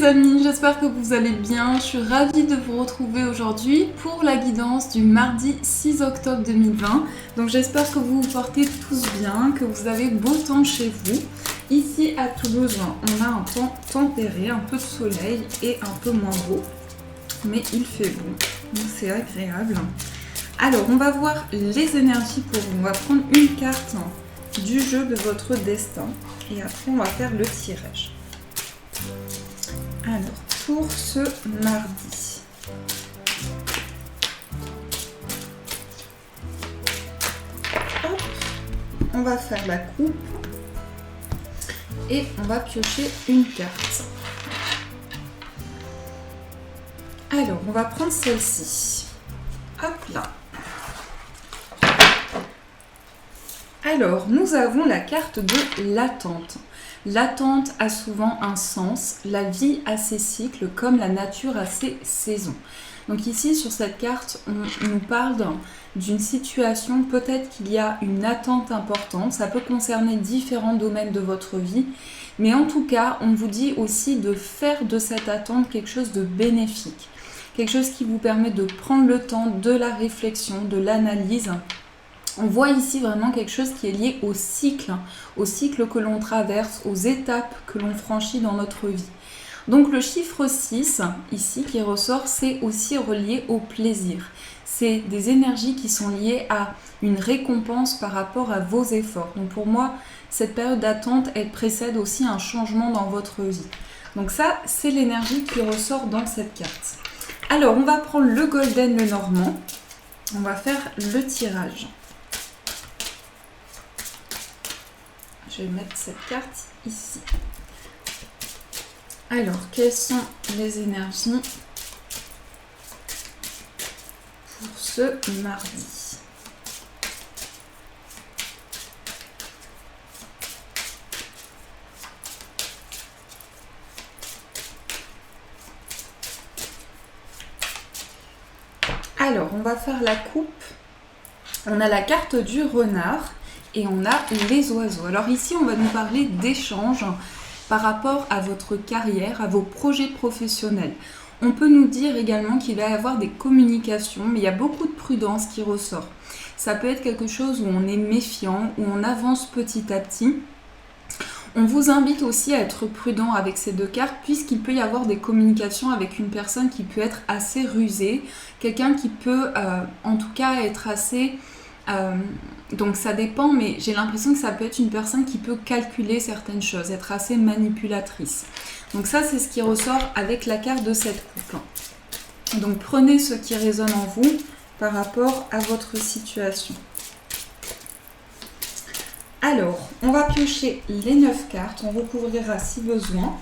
les amis, j'espère que vous allez bien. Je suis ravie de vous retrouver aujourd'hui pour la guidance du mardi 6 octobre 2020. Donc j'espère que vous vous portez tous bien, que vous avez beau temps chez vous. Ici à Toulouse, on a un temps tempéré, un peu de soleil et un peu moins beau. Mais il fait bon, donc c'est agréable. Alors on va voir les énergies pour vous. On va prendre une carte du jeu de votre destin et après on va faire le tirage. Alors, pour ce mardi, hop, on va faire la coupe et on va piocher une carte. Alors, on va prendre celle-ci. Hop là. Alors, nous avons la carte de l'attente. L'attente a souvent un sens, la vie a ses cycles comme la nature a ses saisons. Donc ici sur cette carte, on nous parle d'une situation, peut-être qu'il y a une attente importante, ça peut concerner différents domaines de votre vie, mais en tout cas, on vous dit aussi de faire de cette attente quelque chose de bénéfique, quelque chose qui vous permet de prendre le temps de la réflexion, de l'analyse. On voit ici vraiment quelque chose qui est lié au cycle que l'on traverse, aux étapes que l'on franchit dans notre vie. Donc le chiffre 6, ici, qui ressort, c'est aussi relié au plaisir. C'est des énergies qui sont liées à une récompense par rapport à vos efforts. Donc pour moi, cette période d'attente, elle précède aussi un changement dans votre vie. Donc ça, c'est l'énergie qui ressort dans cette carte. Alors, on va prendre le golden, le normand. On va faire le tirage. Je vais mettre cette carte ici. Alors, quelles sont les énergies pour ce mardi ? Alors, on va faire la coupe. On a la carte du renard. Et on a les oiseaux. Alors ici, on va nous parler d'échanges par rapport à votre carrière, à vos projets professionnels. On peut nous dire également qu'il va y avoir des communications, mais il y a beaucoup de prudence qui ressort. Ça peut être quelque chose où on est méfiant, où on avance petit à petit. On vous invite aussi à être prudent avec ces deux cartes, puisqu'il peut y avoir des communications avec une personne qui peut être assez rusée, quelqu'un qui peut en tout cas être assez... donc ça dépend, mais j'ai l'impression que ça peut être une personne qui peut calculer certaines choses, être assez manipulatrice. Donc ça, c'est ce qui ressort avec la carte de cette coupe. Donc prenez ce qui résonne en vous par rapport à votre situation. Alors, on va piocher les 9 cartes, on recouvrira si besoin.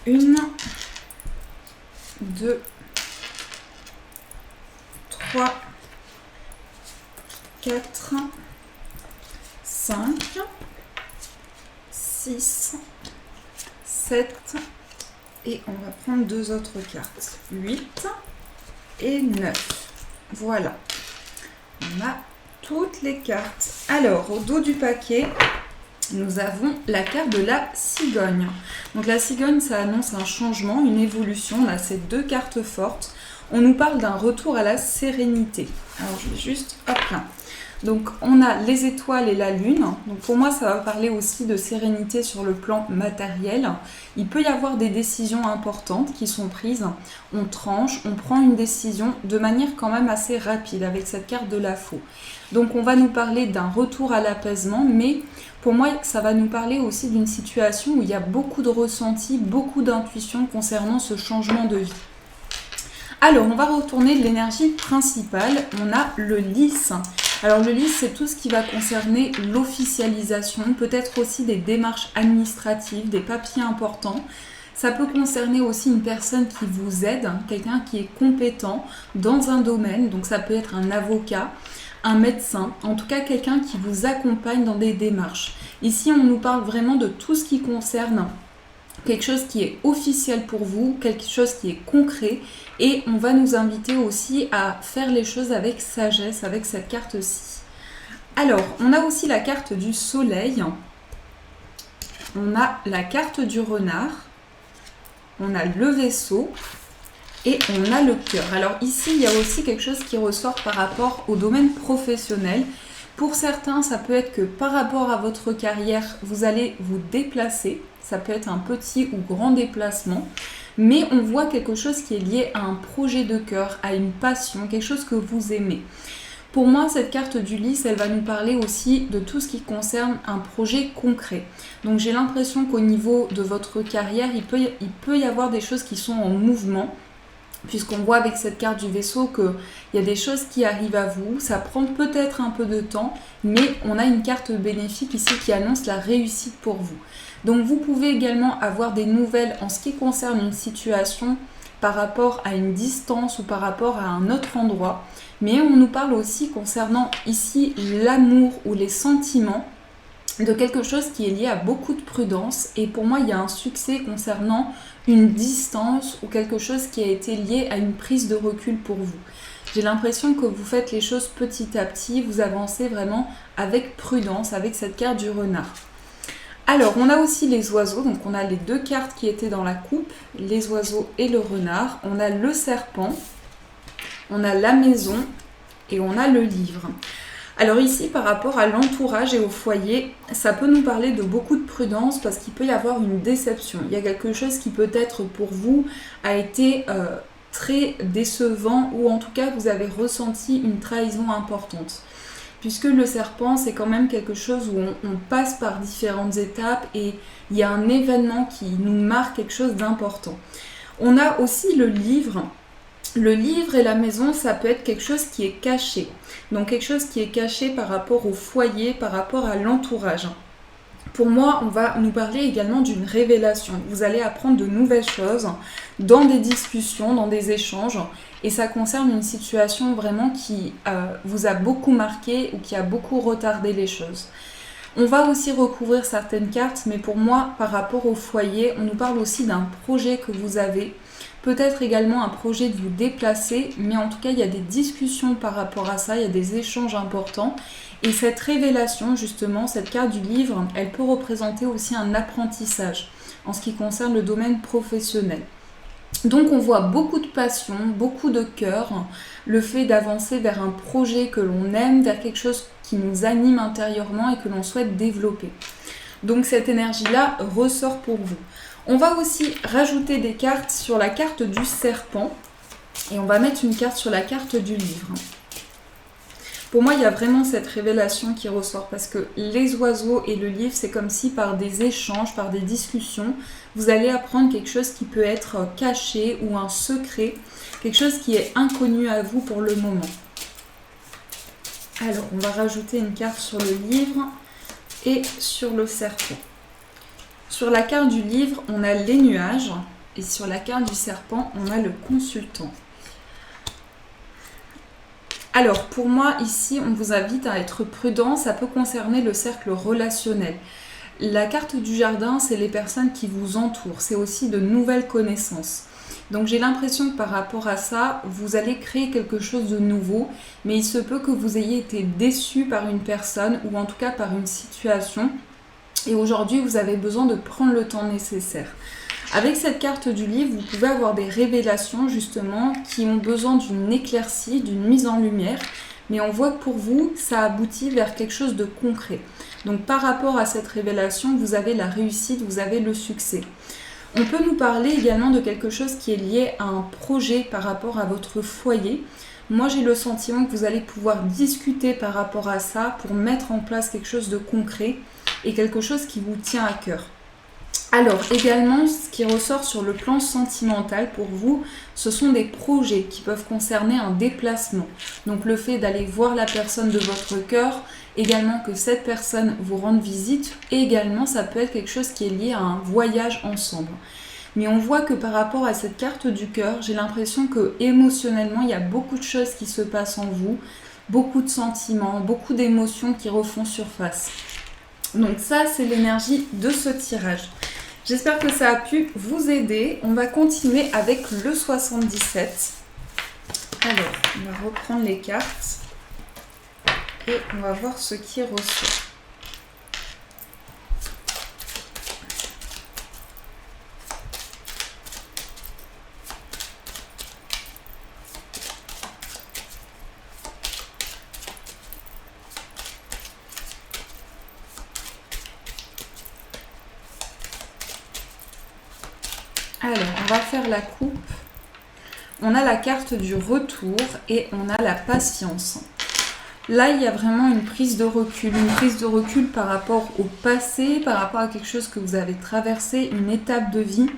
1, 2, 3, 4, 5, 6, 7 et on va prendre 2 autres cartes. 8 et 9. Voilà. On a toutes les cartes. Alors, au dos du paquet, nous avons la carte de la cigogne. Donc la cigogne, ça annonce un changement, une évolution. On a ces 2 cartes fortes. On nous parle d'un retour à la sérénité. Alors, je vais juste... hop là. Donc, on a les étoiles et la lune. Donc, pour moi, ça va parler aussi de sérénité sur le plan matériel. Il peut y avoir des décisions importantes qui sont prises. On tranche, on prend une décision de manière quand même assez rapide avec cette carte de la faux. Donc, on va nous parler d'un retour à l'apaisement, mais pour moi, ça va nous parler aussi d'une situation où il y a beaucoup de ressentis, beaucoup d'intuition concernant ce changement de vie. Alors, on va retourner l'énergie principale. On a le lys. Alors, le lys, c'est tout ce qui va concerner l'officialisation, peut-être aussi des démarches administratives, des papiers importants. Ça peut concerner aussi une personne qui vous aide, quelqu'un qui est compétent dans un domaine. Donc, ça peut être un avocat, un médecin, en tout cas quelqu'un qui vous accompagne dans des démarches. Ici, on nous parle vraiment de tout ce qui concerne quelque chose qui est officiel pour vous, quelque chose qui est concret, et on va nous inviter aussi à faire les choses avec sagesse, avec cette carte-ci. Alors, on a aussi la carte du soleil. on a la carte du renard, on a le vaisseau et on a le cœur. Alors ici, il y a aussi quelque chose qui ressort par rapport au domaine professionnel. Pour certains, ça peut être que par rapport à votre carrière, vous allez vous déplacer. Ça peut être un petit ou grand déplacement. Mais on voit quelque chose qui est lié à un projet de cœur, à une passion, quelque chose que vous aimez. Pour moi, cette carte du lys, elle va nous parler aussi de tout ce qui concerne un projet concret. Donc j'ai l'impression qu'au niveau de votre carrière, il peut y avoir des choses qui sont en mouvement, puisqu'on voit avec cette carte du vaisseau qu'il y a des choses qui arrivent à vous. Ça prend peut-être un peu de temps, mais on a une carte bénéfique ici qui annonce la réussite pour vous. Donc vous pouvez également avoir des nouvelles en ce qui concerne une situation par rapport à une distance ou par rapport à un autre endroit. Mais on nous parle aussi concernant ici l'amour ou les sentiments de quelque chose qui est lié à beaucoup de prudence. Et pour moi, il y a un succès concernant une distance ou quelque chose qui a été lié à une prise de recul pour vous. J'ai l'impression que vous faites les choses petit à petit, vous avancez vraiment avec prudence avec cette carte du renard. Alors, on a aussi les oiseaux, donc on a les deux cartes qui étaient dans la coupe, les oiseaux et le renard. On a le serpent, on a la maison et on a le livre. Alors ici, par rapport à l'entourage et au foyer, ça peut nous parler de beaucoup de prudence parce qu'il peut y avoir une déception. Il y a quelque chose qui peut-être pour vous a été très décevant ou en tout cas vous avez ressenti une trahison importante. Puisque le serpent, c'est quand même quelque chose où on passe par différentes étapes et il y a un événement qui nous marque quelque chose d'important. On a aussi le livre. Le livre et la maison, ça peut être quelque chose qui est caché. Donc quelque chose qui est caché par rapport au foyer, par rapport à l'entourage. Pour moi, on va nous parler également d'une révélation. Vous allez apprendre de nouvelles choses dans des discussions, dans des échanges. Et ça concerne une situation vraiment qui vous a beaucoup marqué ou qui a beaucoup retardé les choses. On va aussi recouvrir certaines cartes, mais pour moi, par rapport au foyer, on nous parle aussi d'un projet que vous avez. Peut-être également un projet de vous déplacer, mais en tout cas, il y a des discussions par rapport à ça, il y a des échanges importants. Et cette révélation, justement, cette carte du livre, elle peut représenter aussi un apprentissage en ce qui concerne le domaine professionnel. Donc on voit beaucoup de passion, beaucoup de cœur, le fait d'avancer vers un projet que l'on aime, vers quelque chose qui nous anime intérieurement et que l'on souhaite développer. Donc cette énergie-là ressort pour vous. On va aussi rajouter des cartes sur la carte du serpent et on va mettre une carte sur la carte du livre. Pour moi, il y a vraiment cette révélation qui ressort parce que les oiseaux et le livre, c'est comme si par des échanges, par des discussions, vous allez apprendre quelque chose qui peut être caché ou un secret, quelque chose qui est inconnu à vous pour le moment. Alors, on va rajouter une carte sur le livre et sur le serpent. Sur la carte du livre, on a les nuages et sur la carte du serpent, on a le consultant. Alors, pour moi, ici, on vous invite à être prudent. Ça peut concerner le cercle relationnel. La carte du jardin, c'est les personnes qui vous entourent. C'est aussi de nouvelles connaissances. Donc, j'ai l'impression que par rapport à ça, vous allez créer quelque chose de nouveau. Mais il se peut que vous ayez été déçu par une personne ou en tout cas par une situation. Et aujourd'hui, vous avez besoin de prendre le temps nécessaire. Avec cette carte du livre, vous pouvez avoir des révélations justement qui ont besoin d'une éclaircie, d'une mise en lumière. Mais on voit que pour vous, ça aboutit vers quelque chose de concret. Donc par rapport à cette révélation, vous avez la réussite, vous avez le succès. On peut nous parler également de quelque chose qui est lié à un projet par rapport à votre foyer. Moi, j'ai le sentiment que vous allez pouvoir discuter par rapport à ça pour mettre en place quelque chose de concret et quelque chose qui vous tient à cœur. Alors également, ce qui ressort sur le plan sentimental pour vous, ce sont des projets qui peuvent concerner un déplacement. Donc le fait d'aller voir la personne de votre cœur, également que cette personne vous rende visite, et également ça peut être quelque chose qui est lié à un voyage ensemble. Mais on voit que par rapport à cette carte du cœur, j'ai l'impression que émotionnellement, il y a beaucoup de choses qui se passent en vous, beaucoup de sentiments, beaucoup d'émotions qui refont surface. Donc ça, c'est l'énergie de ce tirage. J'espère que ça a pu vous aider. On va continuer avec le 77. Alors, on va reprendre les cartes et on va voir ce qui ressort. Alors, on va faire la coupe. On a la carte du retour et on a la patience. Là, il y a vraiment une prise de recul par rapport au passé, par rapport à quelque chose que vous avez traversé, une étape de vie.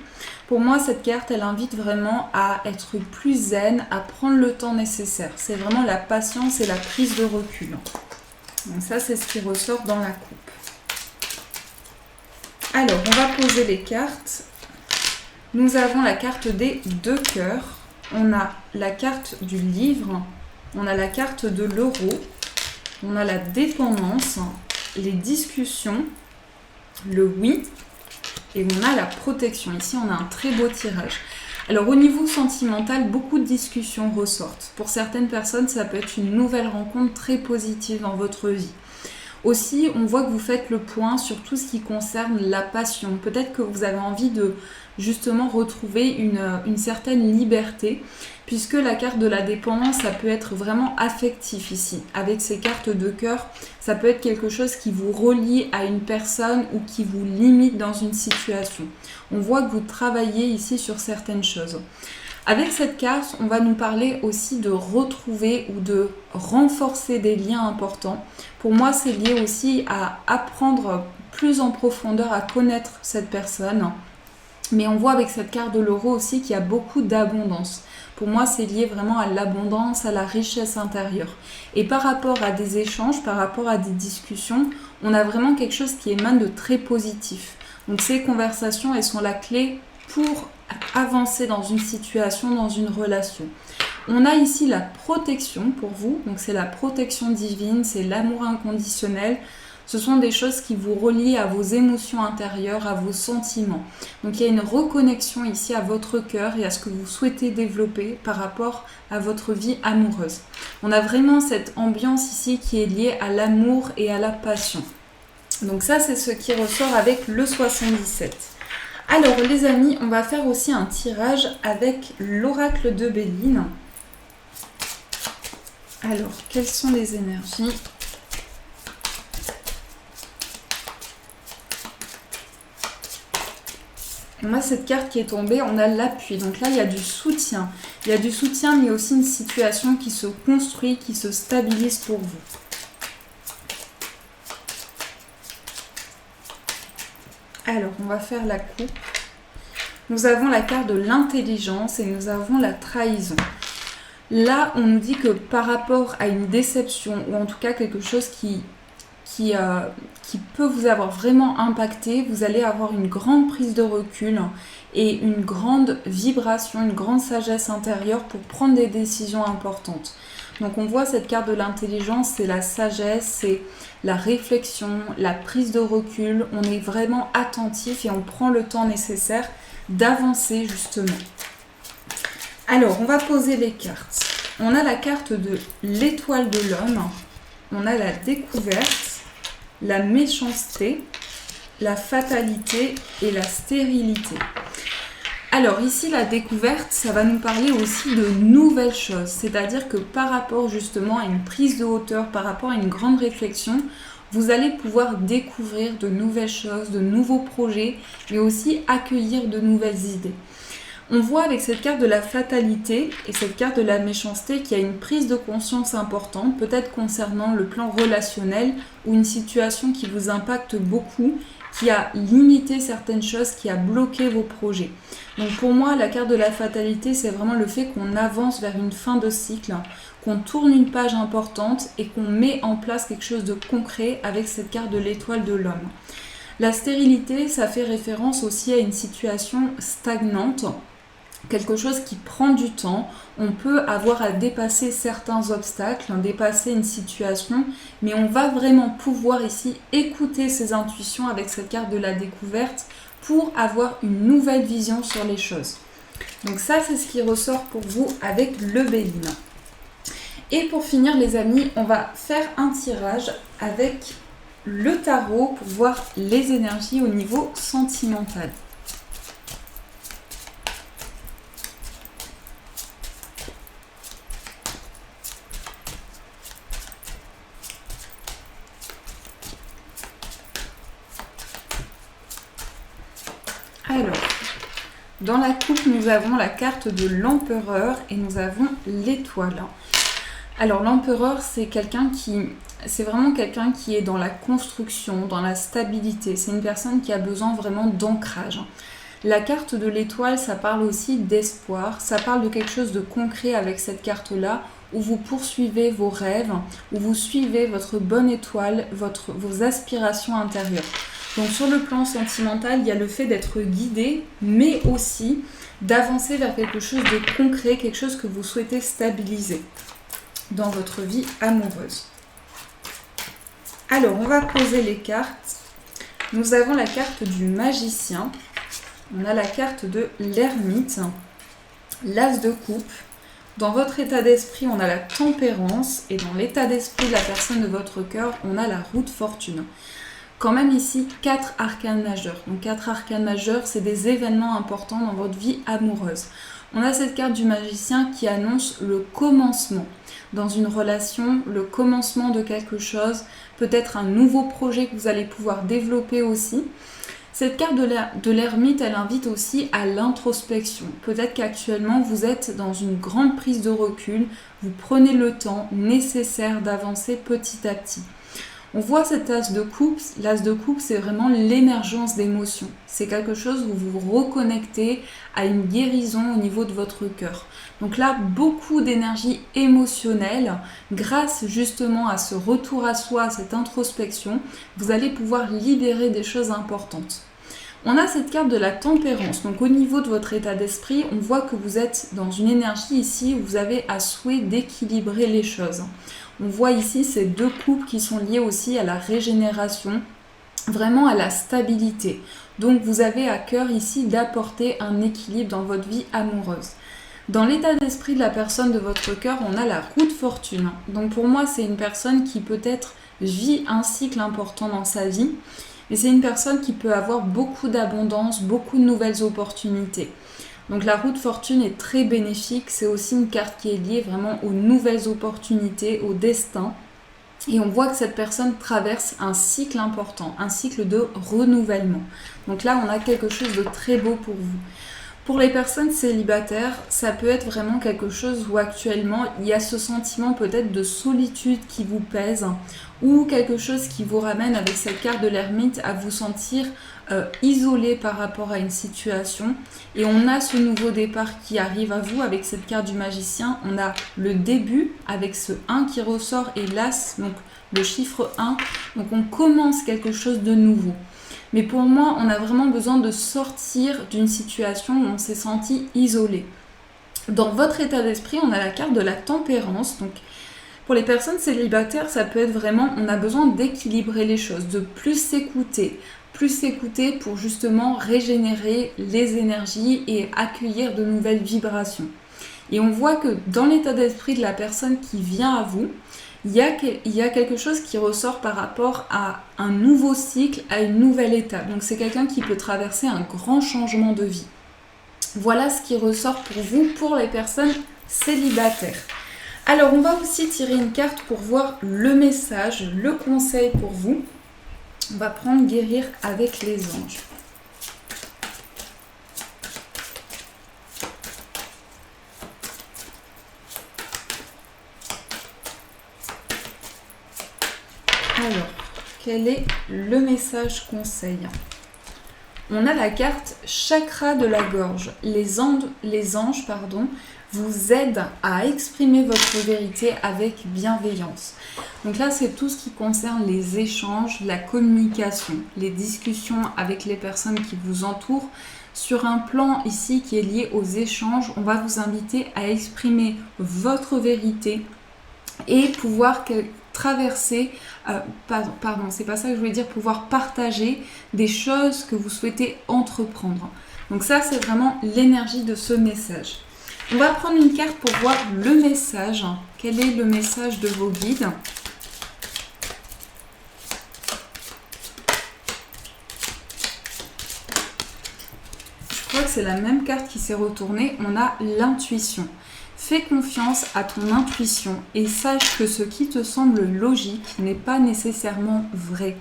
Pour moi, cette carte, elle invite vraiment à être plus zen, à prendre le temps nécessaire. C'est vraiment la patience et la prise de recul. Donc ça, c'est ce qui ressort dans la coupe. Alors, on va poser les cartes. Nous avons la carte des 2 cœurs. On a la carte du livre. On a la carte de l'euro. On a la dépendance, les discussions, le oui. Et on a la protection. Ici, on a un très beau tirage. Alors, au niveau sentimental, beaucoup de discussions ressortent. Pour certaines personnes, ça peut être une nouvelle rencontre très positive dans votre vie. Aussi, on voit que vous faites le point sur tout ce qui concerne la passion. Peut-être que vous avez envie de justement retrouver une certaine liberté, puisque la carte de la dépendance, ça peut être vraiment affectif ici. Avec ces cartes de cœur, ça peut être quelque chose qui vous relie à une personne ou qui vous limite dans une situation. On voit que vous travaillez ici sur certaines choses. Avec cette carte, on va nous parler aussi de retrouver ou de renforcer des liens importants. Pour moi, c'est lié aussi à apprendre plus en profondeur à connaître cette personne. Mais on voit avec cette carte de l'euro aussi qu'il y a beaucoup d'abondance. Pour moi, c'est lié vraiment à l'abondance, à la richesse intérieure. Et par rapport à des échanges, par rapport à des discussions, on a vraiment quelque chose qui émane de très positif. Donc ces conversations, elles sont la clé pour avancer dans une situation, dans une relation. On a ici la protection pour vous, donc c'est la protection divine, c'est l'amour inconditionnel. Ce sont des choses qui vous relient à vos émotions intérieures, à vos sentiments. Donc il y a une reconnexion ici à votre cœur et à ce que vous souhaitez développer par rapport à votre vie amoureuse. On a vraiment cette ambiance ici qui est liée à l'amour et à la passion. Donc ça, c'est ce qui ressort avec le 77. Alors les amis, on va faire aussi un tirage avec l'oracle de Béline. Alors, quelles sont les énergies ? On a cette carte qui est tombée, on a l'appui. Donc là, il y a du soutien. Il y a du soutien, mais aussi une situation qui se construit, qui se stabilise pour vous. Alors, on va faire la coupe. Nous avons la carte de l'intelligence et nous avons la trahison. Là, on nous dit que par rapport à une déception, ou en tout cas quelque chose qui peut vous avoir vraiment impacté, vous allez avoir une grande prise de recul et une grande vibration, une grande sagesse intérieure pour prendre des décisions importantes. Donc on voit cette carte de l'intelligence, c'est la sagesse, c'est la réflexion, la prise de recul. On est vraiment attentif et on prend le temps nécessaire d'avancer justement. Alors on va poser les cartes. On a la carte de l'étoile de l'homme, on a la découverte, la méchanceté, la fatalité et la stérilité. Alors ici, la découverte, ça va nous parler aussi de nouvelles choses. C'est-à-dire que par rapport justement à une prise de hauteur, par rapport à une grande réflexion, vous allez pouvoir découvrir de nouvelles choses, de nouveaux projets, mais aussi accueillir de nouvelles idées. On voit avec cette carte de la fatalité et cette carte de la méchanceté qu'il y a une prise de conscience importante, peut-être concernant le plan relationnel ou une situation qui vous impacte beaucoup, qui a limité certaines choses, qui a bloqué vos projets. Donc pour moi, la carte de la fatalité, c'est vraiment le fait qu'on avance vers une fin de cycle, qu'on tourne une page importante et qu'on met en place quelque chose de concret avec cette carte de l'étoile de l'homme. La stérilité, ça fait référence aussi à une situation stagnante, quelque chose qui prend du temps. On peut avoir à dépasser certains obstacles, dépasser une situation, mais on va vraiment pouvoir ici écouter ses intuitions avec cette carte de la découverte pour avoir une nouvelle vision sur les choses. Donc ça, c'est ce qui ressort pour vous avec le Béline. Et pour finir les amis, on va faire un tirage avec le tarot pour voir les énergies au niveau sentimental. Alors, Dans la coupe, nous avons la carte de l'empereur et nous avons l'étoile. Alors l'empereur, c'est vraiment quelqu'un qui est dans la construction, dans la stabilité. C'est une personne qui a besoin vraiment d'ancrage. La carte de l'étoile, ça parle aussi d'espoir. Ça parle de quelque chose de concret avec cette carte-là, où vous poursuivez vos rêves, où vous suivez votre bonne étoile, vos aspirations intérieures. Donc sur le plan sentimental, il y a le fait d'être guidé, mais aussi d'avancer vers quelque chose de concret, quelque chose que vous souhaitez stabiliser dans votre vie amoureuse. Alors, on va poser les cartes. Nous avons la carte du magicien, on a la carte de l'ermite, l'as de coupe. Dans votre état d'esprit, on a la tempérance, et dans l'état d'esprit de la personne de votre cœur, on a la roue de fortune. Quand même ici 4 arcanes majeurs. Donc 4 arcanes majeurs, c'est des événements importants dans votre vie amoureuse. On a cette carte du magicien qui annonce le commencement dans une relation, le commencement de quelque chose, peut-être un nouveau projet que vous allez pouvoir développer aussi. Cette carte de l'ermite, elle invite aussi à l'introspection. Peut-être qu'actuellement, vous êtes dans une grande prise de recul, vous prenez le temps nécessaire d'avancer petit à petit. On voit cet as de coupe. L'as de coupe, c'est vraiment l'émergence d'émotions. C'est quelque chose où vous vous reconnectez à une guérison au niveau de votre cœur. Donc là, beaucoup d'énergie émotionnelle. Grâce justement à ce retour à soi, à cette introspection, vous allez pouvoir libérer des choses importantes. On a cette carte de la tempérance. Donc au niveau de votre état d'esprit, on voit que vous êtes dans une énergie ici où vous avez à souhait d'équilibrer les choses. On voit ici ces 2 coupes qui sont liées aussi à la régénération, vraiment à la stabilité. Donc vous avez à cœur ici d'apporter un équilibre dans votre vie amoureuse. Dans l'état d'esprit de la personne de votre cœur, on a la roue de fortune. Donc pour moi, c'est une personne qui peut-être vit un cycle important dans sa vie, mais c'est une personne qui peut avoir beaucoup d'abondance, beaucoup de nouvelles opportunités. Donc la roue de fortune est très bénéfique, c'est aussi une carte qui est liée vraiment aux nouvelles opportunités, au destin. Et on voit que cette personne traverse un cycle important, un cycle de renouvellement. Donc là, on a quelque chose de très beau pour vous. Pour les personnes célibataires, ça peut être vraiment quelque chose où actuellement, il y a ce sentiment peut-être de solitude qui vous pèse ou quelque chose qui vous ramène avec cette carte de l'ermite à vous sentir isolé par rapport à une situation. Et on a ce nouveau départ qui arrive à vous avec cette carte du magicien. On a le début avec ce 1 qui ressort et l'as, donc le chiffre 1. Donc on commence quelque chose de nouveau. Mais pour moi, on a vraiment besoin de sortir d'une situation où on s'est senti isolé. Dans votre état d'esprit, on a la carte de la tempérance. Donc, pour les personnes célibataires, ça peut être vraiment, on a besoin d'équilibrer les choses, de plus s'écouter pour justement régénérer les énergies et accueillir de nouvelles vibrations. Et on voit que dans l'état d'esprit de la personne qui vient à vous, il y a quelque chose qui ressort par rapport à un nouveau cycle, à une nouvelle étape. Donc c'est quelqu'un qui peut traverser un grand changement de vie. Voilà ce qui ressort pour vous, pour les personnes célibataires. Alors on va aussi tirer une carte pour voir le message, le conseil pour vous. On va prendre guérir avec les anges. Alors, quel est le message conseil ? On a la carte chakra de la gorge. Les anges, vous aident à exprimer votre vérité avec bienveillance. Donc là, c'est tout ce qui concerne les échanges, la communication, les discussions avec les personnes qui vous entourent. Sur un plan ici qui est lié aux échanges, on va vous inviter à exprimer votre vérité et pouvoir traverser, c'est pas ça que je voulais dire, pouvoir partager des choses que vous souhaitez entreprendre. Donc ça, c'est vraiment l'énergie de ce message. On va prendre une carte pour voir le message. Quel est le message de vos guides ? Je crois que c'est la même carte qui s'est retournée. On a l'intuition. Fais confiance à ton intuition et sache que ce qui te semble logique n'est pas nécessairement vrai.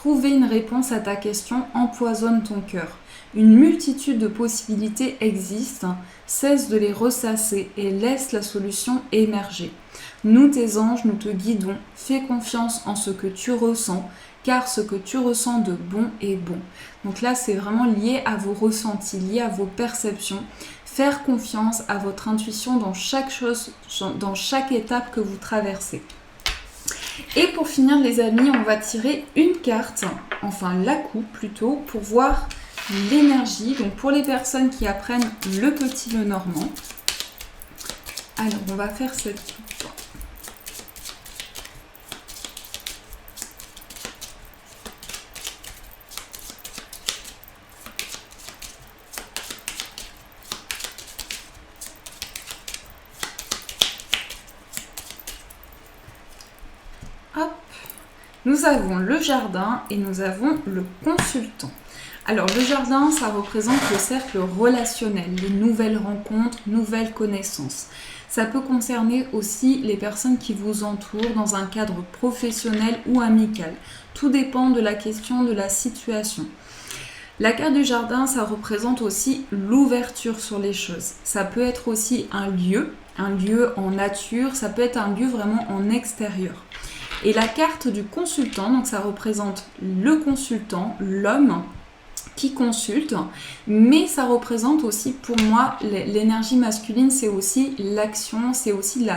trouver une réponse à ta question empoisonne ton cœur. Une multitude de possibilités existent, cesse de les ressasser et laisse la solution émerger. Nous, tes anges, nous te guidons, fais confiance en ce que tu ressens, car ce que tu ressens de bon est bon. Donc là, c'est vraiment lié à vos ressentis, lié à vos perceptions. Faire confiance à votre intuition dans chaque chose, dans chaque étape que vous traversez. Et pour finir, les amis, on va tirer une carte, enfin la coupe plutôt, pour voir l'énergie. Donc pour les personnes qui apprennent le Petit Lenormand. Alors, on va faire cette coupe. Hop. Nous avons le jardin et nous avons le consultant. Alors le jardin, ça représente le cercle relationnel, les nouvelles rencontres, nouvelles connaissances. Ça peut concerner aussi les personnes qui vous entourent dans un cadre professionnel ou amical. Tout dépend de la question, de la situation. La carte du jardin, ça représente aussi l'ouverture sur les choses. Ça peut être aussi un lieu en nature, ça peut être un lieu vraiment en extérieur. Et la carte du consultant, donc ça représente le consultant, l'homme qui consulte, mais ça représente aussi pour moi l'énergie masculine, c'est aussi l'action, c'est aussi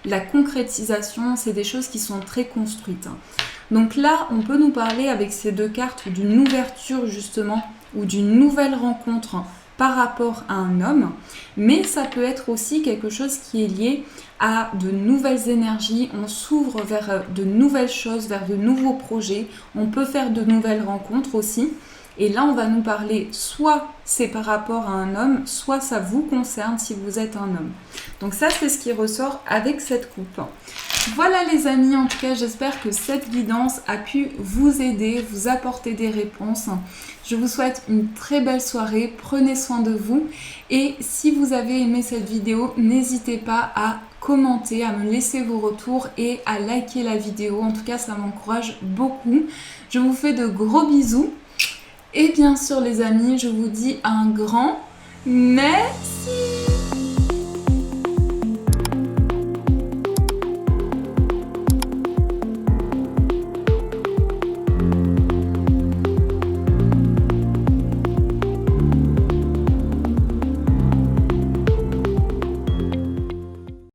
la concrétisation, c'est des choses qui sont très construites. Donc là, on peut nous parler avec ces deux cartes d'une ouverture justement ou d'une nouvelle rencontre par rapport à un homme, mais ça peut être aussi quelque chose qui est lié à de nouvelles énergies, on s'ouvre vers de nouvelles choses, vers de nouveaux projets, on peut faire de nouvelles rencontres aussi. Et là, on va nous parler, soit c'est par rapport à un homme, soit ça vous concerne si vous êtes un homme. Donc ça, c'est ce qui ressort avec cette coupe. Voilà les amis, en tout cas, j'espère que cette guidance a pu vous aider, vous apporter des réponses. Je vous souhaite une très belle soirée, prenez soin de vous. Et si vous avez aimé cette vidéo, n'hésitez pas à commenter, à me laisser vos retours et à liker la vidéo. En tout cas, ça m'encourage beaucoup. Je vous fais de gros bisous. Et bien sûr les amis, je vous dis un grand merci.